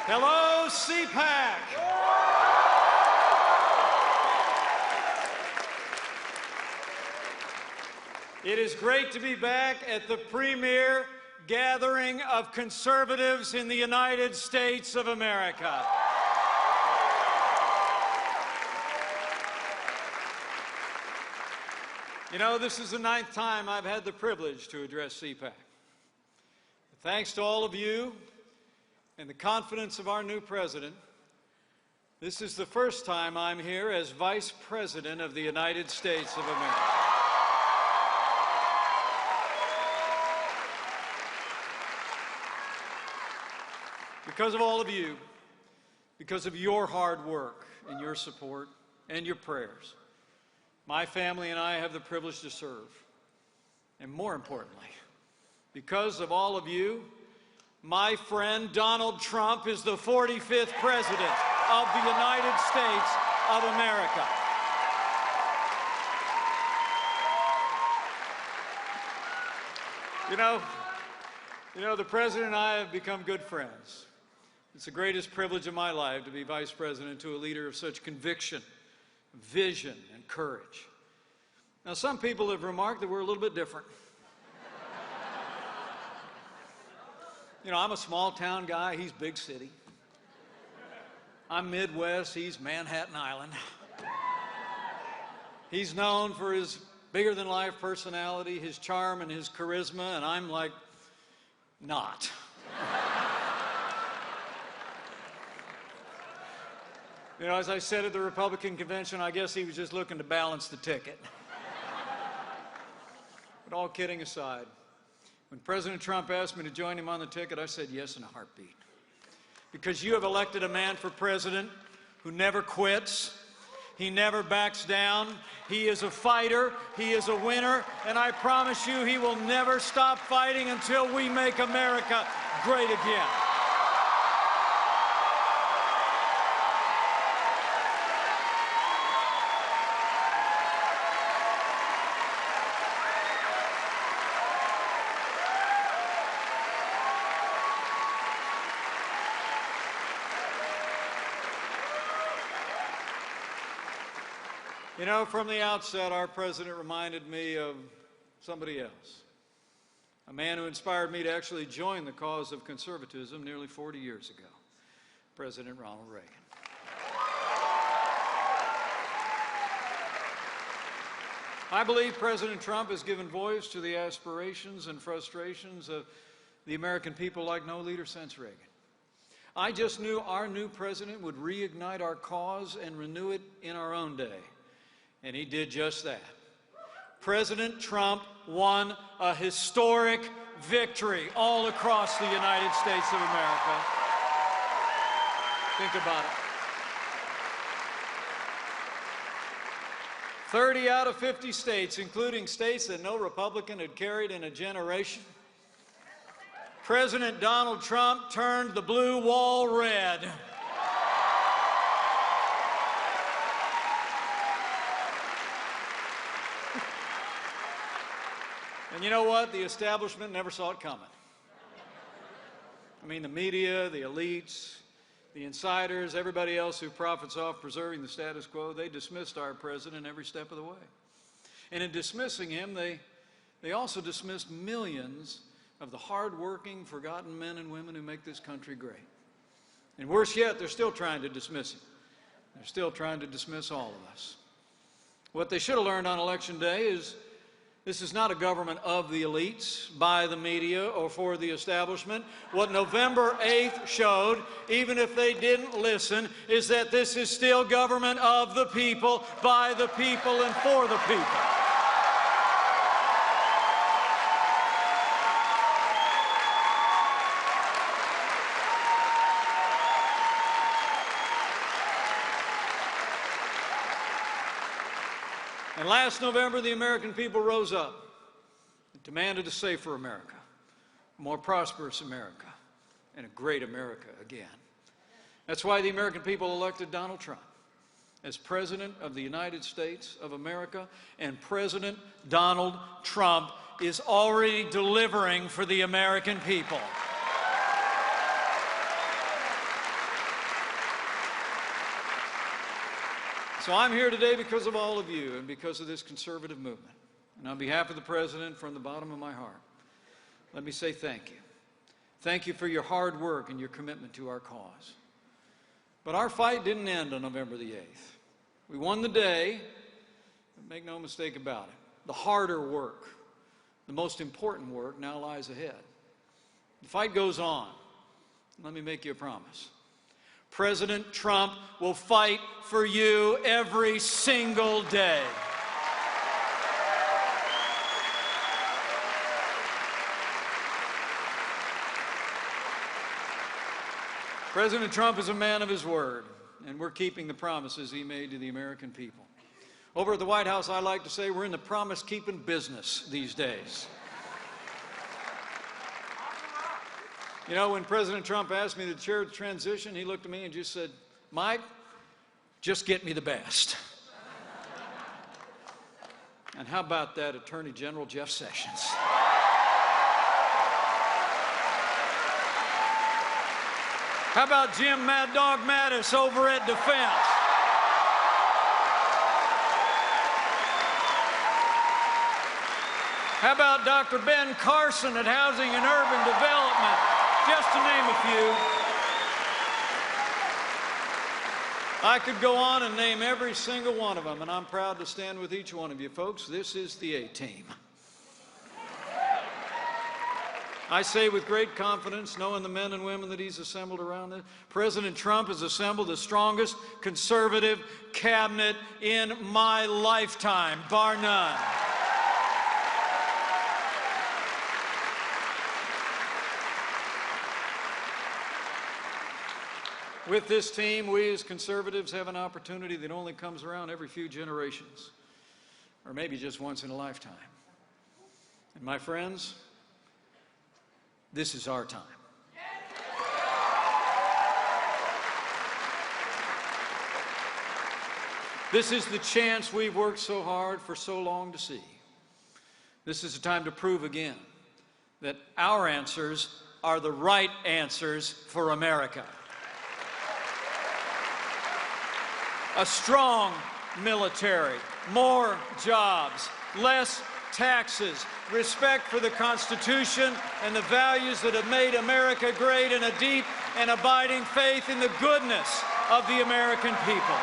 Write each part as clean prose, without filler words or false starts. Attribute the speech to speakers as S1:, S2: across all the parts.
S1: Hello, CPAC. It is great to be back at the premier gathering of conservatives in the United States of America. You know, this is the 9th time I've had the privilege to address CPAC. Thanks to all of you and the confidence of our new president, this is the first time I'm here as Vice President of the United States of America. Because of all of you, because of your hard work and your support and your prayers, my family and I have the privilege to serve. And more importantly, because of all of you, my friend Donald Trump is the 45th President of the United States of America. You know, the President and I have become good friends. It's the greatest privilege of my life to be Vice President to a leader of such conviction, vision, and courage. Now, some people have remarked that we're a little bit different. You know, I'm a small-town guy, he's big city. I'm Midwest, he's Manhattan Island. He's known for his bigger-than-life personality, his charm, and his charisma, and I'm like, not. You know, as I said at the Republican convention, I guess he was just looking to balance the ticket. But all kidding aside, when President Trump asked me to join him on the ticket, I said yes in a heartbeat. Because you have elected a man for president who never quits, he never backs down, he is a fighter, he is a winner, and I promise you he will never stop fighting until we make America great again. You know, from the outset, our president reminded me of somebody else, a man who inspired me to actually join the cause of conservatism nearly 40 years ago, President Ronald Reagan. I believe President Trump has given voice to the aspirations and frustrations of the American people like no leader since Reagan. I just knew our new president would reignite our cause and renew it in our own day. And he did just that. President Trump won a historic victory all across the United States of America. Think about it. 30 out of 50 states, including states that no Republican had carried in a generation. President Donald Trump turned the blue wall red. And you know what? The establishment never saw it coming. I mean, the media, the elites, the insiders, everybody else who profits off preserving the status quo, they dismissed our president every step of the way. And in dismissing him, they also dismissed millions of the hard-working, forgotten men and women who make this country great. And worse yet, they're still trying to dismiss him. They're still trying to dismiss all of us. What they should have learned on Election Day is this is not a government of the elites, by the media, or for the establishment. What November 8th showed, even if they didn't listen, is that this is still government of the people, by the people, and for the people. And last November, the American people rose up and demanded a safer America, a more prosperous America, and a great America again. That's why the American people elected Donald Trump as President of the United States of America, and President Donald Trump is already delivering for the American people. So I'm here today because of all of you and because of this conservative movement. And on behalf of the President, from the bottom of my heart, let me say thank you. Thank you for your hard work and your commitment to our cause. But our fight didn't end on November the 8th. We won the day, but make no mistake about it. The harder work, the most important work now lies ahead. The fight goes on. Let me make you a promise. President Trump will fight for you every single day. President Trump is a man of his word, and we're keeping the promises he made to the American people. Over at the White House, I like to say we're in the promise-keeping business these days. You know, when President Trump asked me to chair the transition, he looked at me and just said, "Mike, just get me the best." And how about that Attorney General Jeff Sessions? How about Jim Mad Dog Mattis over at Defense? How about Dr. Ben Carson at Housing and Urban Development? Just to name a few. I could go on and name every single one of them, and I'm proud to stand with each one of you folks. This is the A-Team. I say with great confidence, knowing the men and women that he's assembled around this, President Trump has assembled the strongest conservative cabinet in my lifetime, bar none. With this team, we as conservatives have an opportunity that only comes around every few generations, or maybe just once in a lifetime. And my friends, this is our time. This is the chance we've worked so hard for so long to see. This is a time to prove again that our answers are the right answers for America. A strong military, more jobs, less taxes, respect for the Constitution and the values that have made America great, and a deep and abiding faith in the goodness of the American people.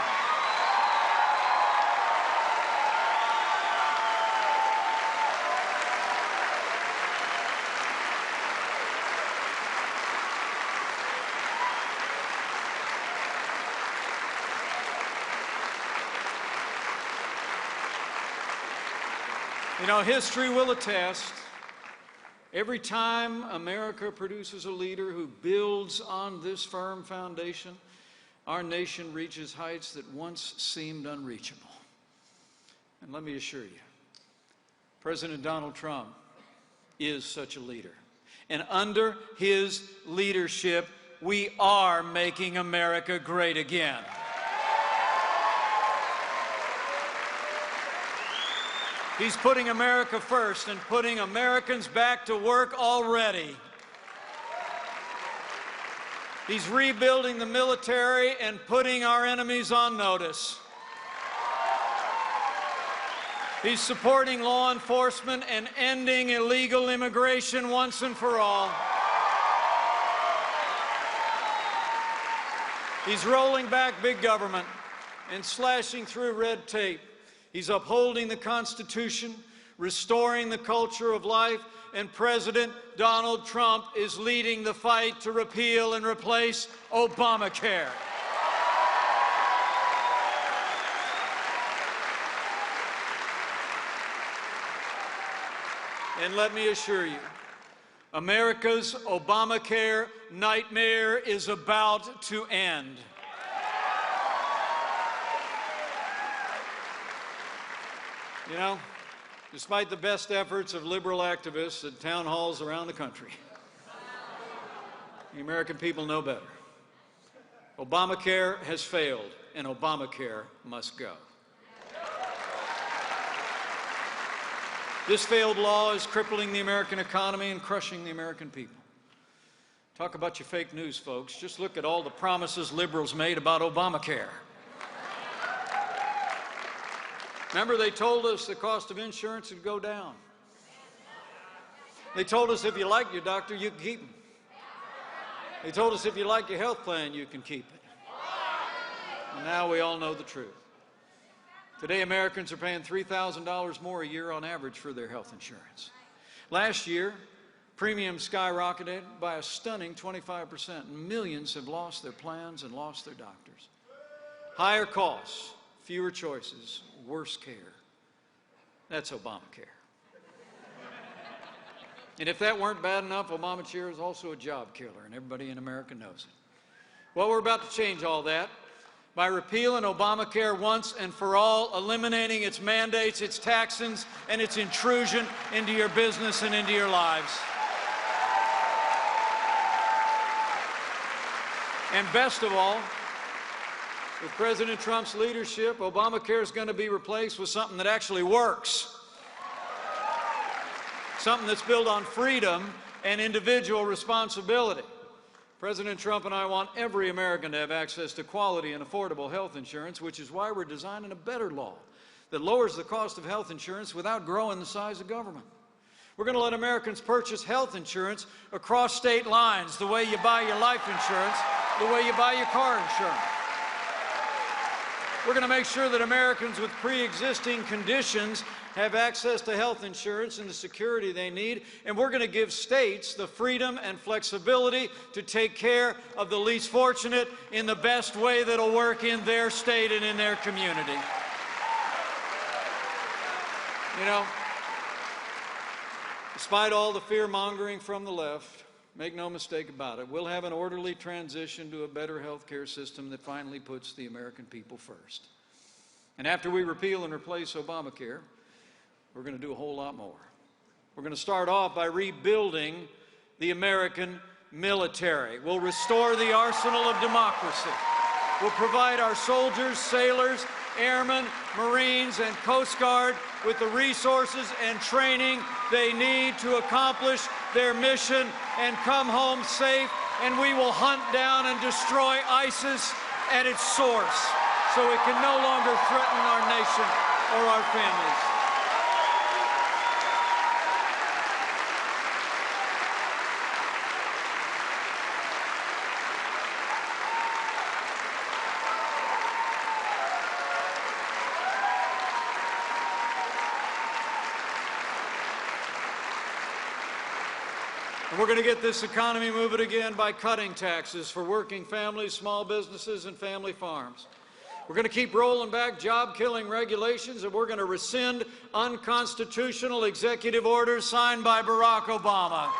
S1: You know, history will attest, every time America produces a leader who builds on this firm foundation, our nation reaches heights that once seemed unreachable. And let me assure you, President Donald Trump is such a leader. And under his leadership, we are making America great again. He's putting America first and putting Americans back to work already. He's rebuilding the military and putting our enemies on notice. He's supporting law enforcement and ending illegal immigration once and for all. He's rolling back big government and slashing through red tape. He's upholding the Constitution, restoring the culture of life, and President Donald Trump is leading the fight to repeal and replace Obamacare. And let me assure you, America's Obamacare nightmare is about to end. You know, despite the best efforts of liberal activists at town halls around the country, the American people know better. Obamacare has failed, and Obamacare must go. This failed law is crippling the American economy and crushing the American people. Talk about your fake news, folks. Just look at all the promises liberals made about Obamacare. Remember, they told us the cost of insurance would go down. They told us if you like your doctor, you can keep him. They told us if you like your health plan, you can keep it. And now we all know the truth. Today, Americans are paying $3,000 more a year on average for their health insurance. Last year, premiums skyrocketed by a stunning 25%, and millions have lost their plans and lost their doctors. Higher costs, fewer choices, worse care. That's Obamacare. And if that weren't bad enough, Obamacare is also a job killer, and everybody in America knows it. Well, we're about to change all that by repealing Obamacare once and for all, eliminating its mandates, its taxes, and its intrusion into your business and into your lives. And best of all, with President Trump's leadership, Obamacare is going to be replaced with something that actually works. Something that's built on freedom and individual responsibility. President Trump and I want every American to have access to quality and affordable health insurance, which is why we're designing a better law that lowers the cost of health insurance without growing the size of government. We're going to let Americans purchase health insurance across state lines, the way you buy your life insurance, the way you buy your car insurance. We're going to make sure that Americans with pre-existing conditions have access to health insurance and the security they need, and we're going to give states the freedom and flexibility to take care of the least fortunate in the best way that'll work in their state and in their community. You know, despite all the fear-mongering from the left, make no mistake about it, we'll have an orderly transition to a better health care system that finally puts the American people first. And after we repeal and replace Obamacare, we're going to do a whole lot more. We're going to start off by rebuilding the American military. We'll restore the arsenal of democracy. We'll provide our soldiers, sailors, airmen, Marines, and Coast Guard with the resources and training they need to accomplish their mission and come home safe, and we will hunt down and destroy ISIS at its source so it can no longer threaten our nation or our families. We're going to get this economy moving again by cutting taxes for working families, small businesses, and family farms. We're going to keep rolling back job-killing regulations, and we're going to rescind unconstitutional executive orders signed by Barack Obama.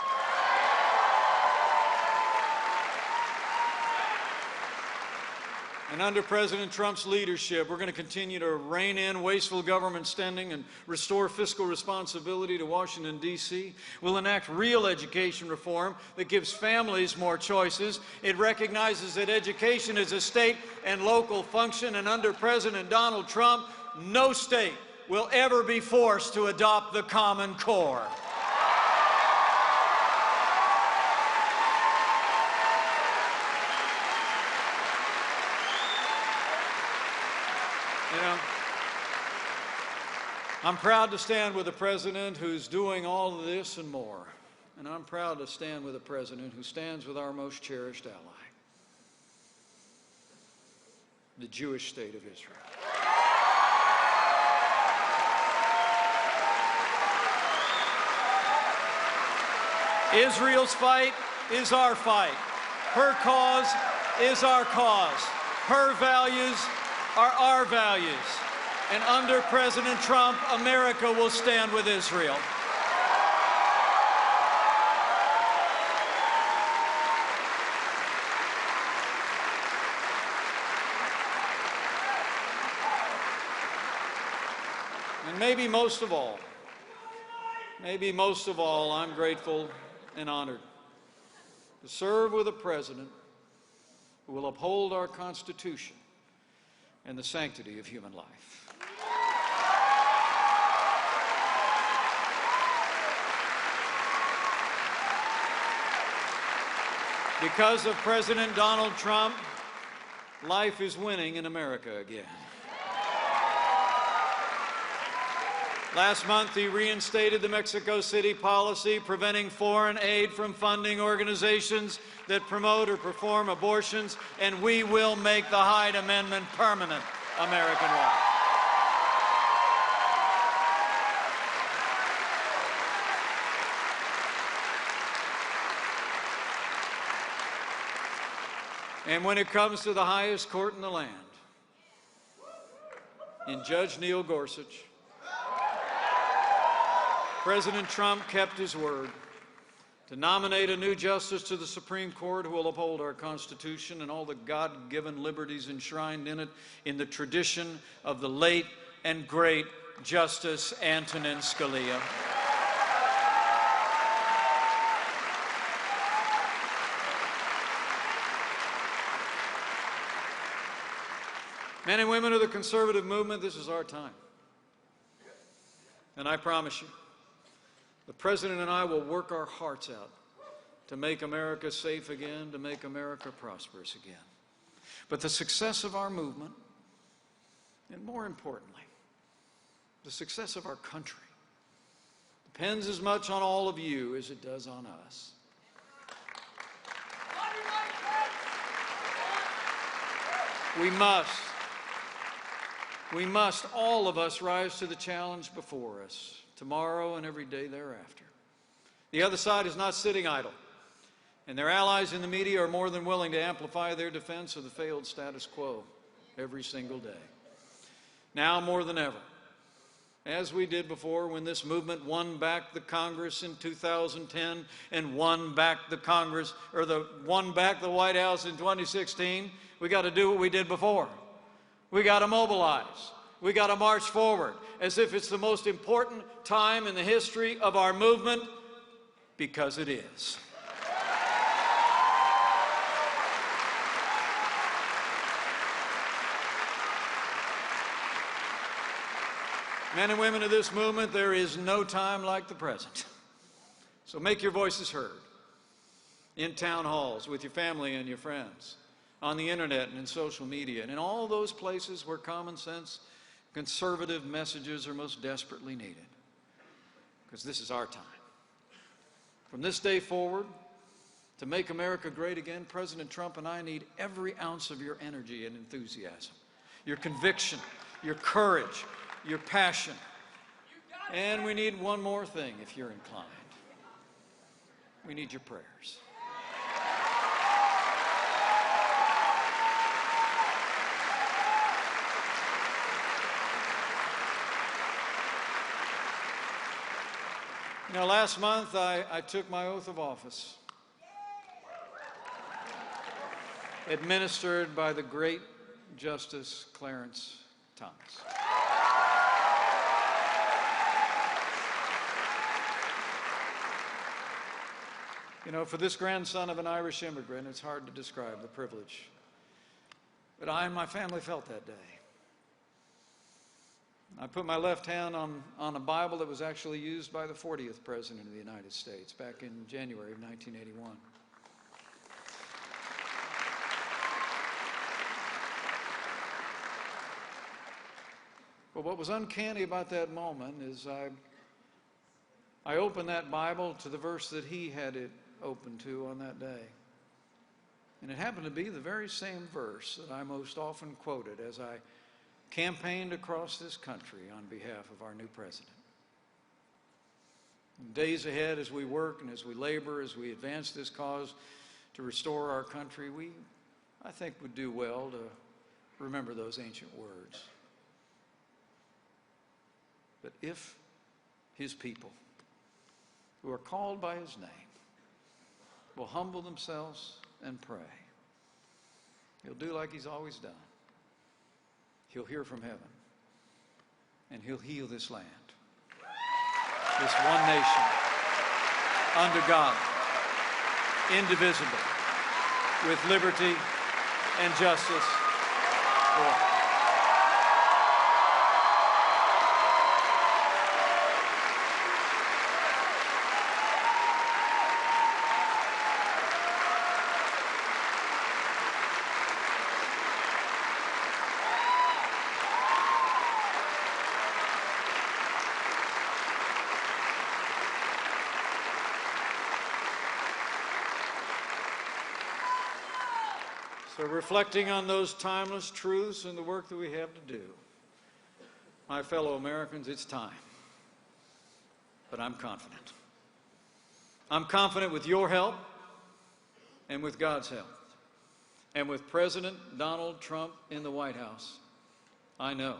S1: And under President Trump's leadership, we're going to continue to rein in wasteful government spending and restore fiscal responsibility to Washington, D.C. We'll enact real education reform that gives families more choices. It recognizes that education is a state and local function, and under President Donald Trump, no state will ever be forced to adopt the Common Core. You know, I'm proud to stand with a president who's doing all of this and more. And I'm proud to stand with a president who stands with our most cherished ally, the Jewish state of Israel. Israel's fight is our fight. Her cause is our cause. Her values are our values. And under President Trump, America will stand with Israel. And maybe most of all, I'm grateful and honored to serve with a president who will uphold our Constitution and the sanctity of human life. Because of President Donald Trump, life is winning in America again. Last month, he reinstated the Mexico City policy preventing foreign aid from funding organizations that promote or perform abortions, and we will make the Hyde Amendment permanent American law. And when it comes to the highest court in the land, in Judge Neil Gorsuch, President Trump kept his word to nominate a new justice to the Supreme Court who will uphold our Constitution and all the God-given liberties enshrined in it in the tradition of the late and great Justice Antonin Scalia. Men and women of the conservative movement, this is our time. And I promise you, the President and I will work our hearts out to make America safe again, to make America prosperous again. But the success of our movement, and more importantly, the success of our country, depends as much on all of you as it does on us. We must, all of us, rise to the challenge before us, tomorrow and every day thereafter. The other side is not sitting idle, and their allies in the media are more than willing to amplify their defense of the failed status quo every single day. Now more than ever, as we did before when this movement won back the Congress in 2010 and won back the White House in 2016, we got to do what we did before. We got to mobilize. We got to march forward as if it's the most important time in the history of our movement, because it is. Men and women of this movement, there is no time like the present. So make your voices heard in town halls, with your family and your friends, on the internet and in social media, and in all those places where common sense, conservative messages are most desperately needed. Because this is our time. From this day forward, to make America great again, President Trump and I need every ounce of your energy and enthusiasm, your conviction, your courage, your passion. And we need one more thing, if you're inclined. We need your prayers. You know, last month I took my oath of office, administered by the great Justice Clarence Thomas. You know, for this grandson of an Irish immigrant, it's hard to describe the privilege. But I and my family felt that day. I put my left hand on a Bible that was actually used by the 40th President of the United States back in January of 1981. But what was uncanny about that moment is I opened that Bible to the verse that he had it open to on that day. And it happened to be the very same verse that I most often quoted as I campaigned across this country on behalf of our new president. In days ahead, as we work and as we labor, as we advance this cause to restore our country, I think, would do well to remember those ancient words. But if his people, who are called by his name, will humble themselves and pray, he'll do like he's always done. He'll hear from heaven, and he'll heal this land, this one nation, under God, indivisible, with liberty and justice for all. So reflecting on those timeless truths and the work that we have to do, my fellow Americans, it's time. But I'm confident. I'm confident with your help and with God's help. And with President Donald Trump in the White House, I know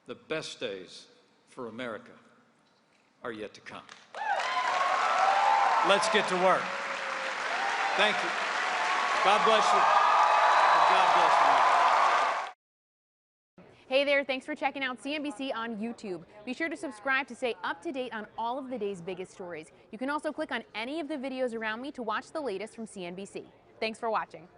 S1: the best days for America are yet to come. Let's get to work. Thank you. God bless you. And God bless you.
S2: Hey there, thanks for checking out CNBC on YouTube. Be sure to subscribe to stay up to date on all of the day's biggest stories. You can also click on any of the videos around me to watch the latest from CNBC. Thanks for watching.